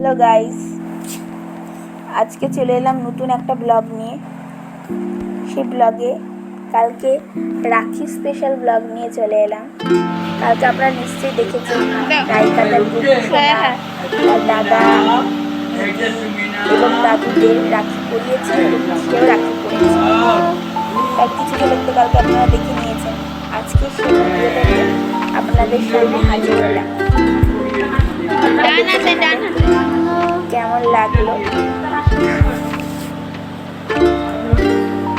Hello guys, আজকে চলে এলাম নতুন একটা ব্লগ নিয়ে। সেই ব্লগে কালকে রাখি স্পেশাল ব্লগ নিয়ে চলে এলাম। কালকে আপনারা নিশ্চয়ই দেখেছেন রাইকাদার তার দাদা এবং দাদুদের রাখি পরিয়েছে এবং সেও রাখি পরিয়েছে। তার কিছু ঝলক তো কালকে আপনারা দেখে নিয়েছেন। আজকে সেই ভিডিওটা নিয়ে আপনাদের সামনে হাজির হলাম। কেমন লাগলো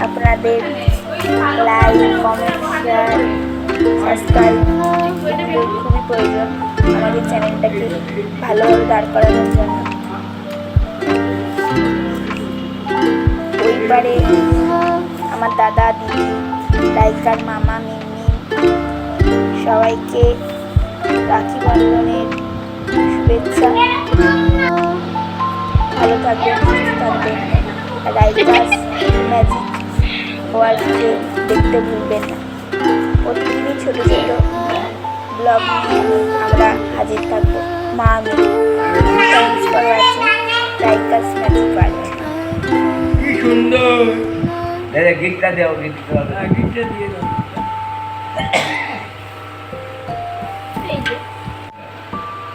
আপনাদের লাইক, কমেন্ট, শেয়ার, সাবস্ক্রাইব খুবই প্রয়োজন আমাদের চ্যানেলটাকে ভালোভাবে দাঁড় করানোর জন্য। ওই পারে আমার দাদা, দিদি, রাইকার মামা, মিমি সবাইকে রাখি বন্ধনের শুভেচ্ছা। ভালো থাকবেন, সুস্থ থাকবেন। রাইকাস ম্যাজিক ওয়ার্ল্ডকে দেখতে ভুলবেন না। প্রতিদিনই ছোটো ছোটো ব্লগ নিয়ে আমরা হাজির থাকবো। মা আমি thanks for watching Raika's magic world. কি সুন্দর দাদা গিফটটা দাও, গিফটটা গিফটটা দিয়ে দাও।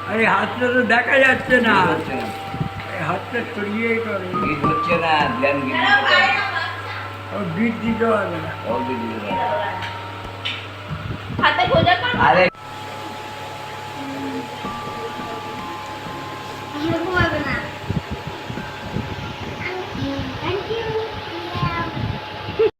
আরে হাতটা তো দেখা যাচ্ছে না, হাতটা ছড়িয়ে করে। গিফট হচ্ছে না, ধ্যান গিফট ও গিফট দিতে হবে না। আরে